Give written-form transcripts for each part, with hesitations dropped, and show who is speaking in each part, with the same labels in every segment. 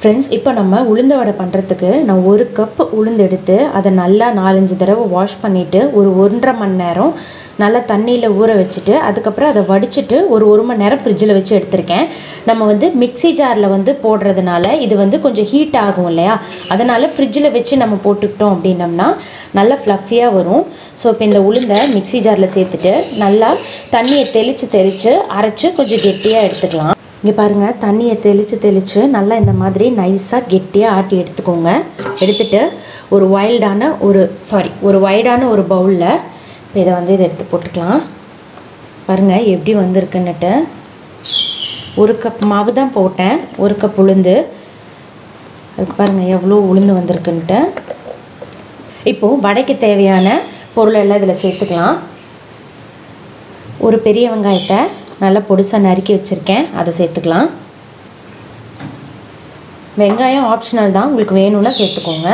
Speaker 1: Friends, இப்போ நம்ம உளுந்த வடை பண்ணுறதுக்கு நான் 1 கப் உளுந்து எடுத்து அதை நல்லா 4-5 தடவை வாஷ் பண்ணிவிட்டு ஒரு 1.5 மணி நேரம் நல்லா தண்ணியில் ஊற வச்சுட்டு அதுக்கப்புறம் அதை வடிச்சிட்டு ஒரு 1 மணி நேரம் ஃப்ரிட்ஜில் வச்சு எடுத்திருக்கேன். நம்ம மிக்ஸி ஜாரில் போடுறதுனால இது கொஞ்சம் ஹீட் ஆகும் இல்லையா, அதனால் ஃப்ரிட்ஜில் வச்சு நம்ம போட்டுக்கிட்டோம் அப்படின்னம்னா நல்லா ஃப்ளஃபியாக வரும். ஸோ இப்போ இந்த உளுந்தை மிக்ஸி ஜாரில் சேர்த்துட்டு நல்லா தண்ணியை தெளித்து அரைச்சி கொஞ்சம் கெட்டியாக எடுத்துக்கலாம். இங்கே பாருங்கள், தண்ணியை தெளித்து நல்லா இந்த மாதிரி நைஸாக கெட்டியாக ஆட்டி எடுத்துக்கோங்க. எடுத்துகிட்டு ஒரு வைடான ஒரு பவுலில் இப்போ இதை இதை எடுத்து போட்டுக்கலாம். பாருங்கள் எப்படி வந்திருக்குன்னுட்டு. 1 கப் மாவு தான் போட்டேன், 1 கப் உளுந்து. அதுக்கு பாருங்கள் எவ்வளோ உளுந்து வந்திருக்குன்ட்டு. இப்போது வடைக்கு தேவையான பொருளை எல்லாம் இதில் சேர்த்துக்கலாம். ஒரு பெரிய வெங்காயத்தை நல்லா பொடிசாக நறுக்கி வச்சுருக்கேன், அதை சேர்த்துக்கலாம். வெங்காயம் ஆப்ஷனல் தான், உங்களுக்கு வேணும்னா சேர்த்துக்கோங்க.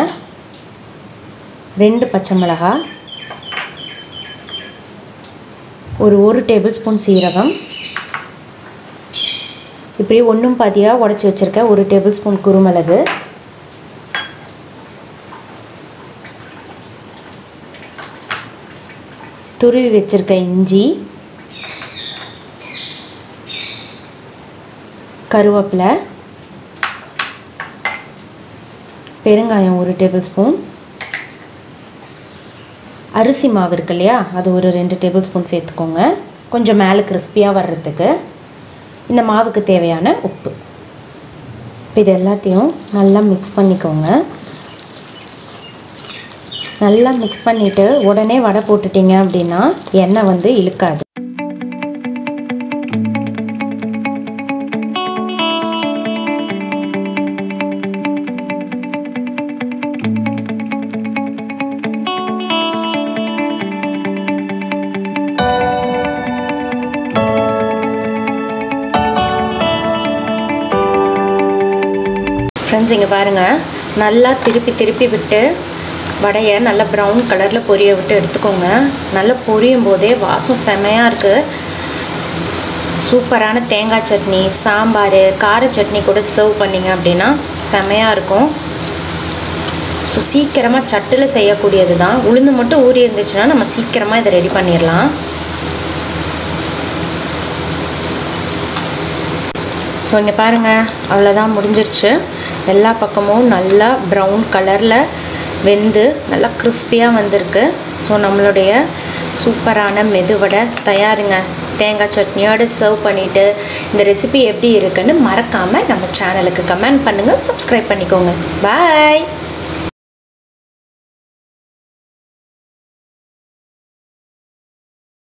Speaker 1: 2 பச்சை மிளகாய், ஒரு 1 டேபிள் ஸ்பூன் சீரகம், இப்படி ஒன்றும் பாதியாக உடச்சி வச்சுருக்கேன் 1 டேபிள் ஸ்பூன் குருமிளகு, துருவி வச்சுருக்க இஞ்சி, கருவேப்பிலை, பெருங்காயம் 1 டேபிள் ஸ்பூன், அரிசி மாவு இருக்கு இல்லையா, அது ஒரு 2 டேபிள் ஸ்பூன் சேர்த்துக்கோங்க, கொஞ்சம் மேலே கிறிஸ்பியாக வர்றதுக்கு. இந்த மாவுக்கு தேவையான உப்பு. இது எல்லாத்தையும் நல்லா மிக்ஸ் பண்ணிக்கோங்க. நல்லா மிக்ஸ் பண்ணிவிட்டு உடனே வடை போட்டுட்டிங்க அப்படின்னா எண்ணெய் இழுக்காது. ஃப்ரெண்ட்ஸ், இங்கே பாருங்கள், நல்லா திருப்பி விட்டு வடையை நல்லா ப்ரௌன் கலரில் பொரிய விட்டு எடுத்துக்கோங்க. நல்லா பொரியும் போதே வாசம் செமையாக இருக்குது. சூப்பரான தேங்காய் சட்னி, சாம்பார், கார சட்னி கூட சர்வ் பண்ணிங்க அப்படின்னா செமையாக இருக்கும். ஸோ சீக்கிரமாக சட்டில் செய்யக்கூடியது தான். உளுந்து மட்டும் ஊறி இருந்துச்சுன்னா நம்ம சீக்கிரமாக இதை ரெடி பண்ணிடலாம். ஸோ இங்கே பாருங்கள், அவ்வளோதான், முடிஞ்சிருச்சு. எல்லா பக்கமும் நல்லா ப்ரௌன் கலரில் வெந்து நல்லா கிறிஸ்பியாக வந்திருக்கு. ஸோ நம்மளுடைய சூப்பரான மெதுவடை தயாருங்க. தேங்காய் சட்னியோடு சர்வ் பண்ணிவிட்டு இந்த ரெசிபி எப்படி இருக்குன்னு மறக்காமல் நம்ம சேனலுக்கு கமெண்ட் பண்ணுங்கள், சப்ஸ்கிரைப் பண்ணிக்கோங்க. பாய்.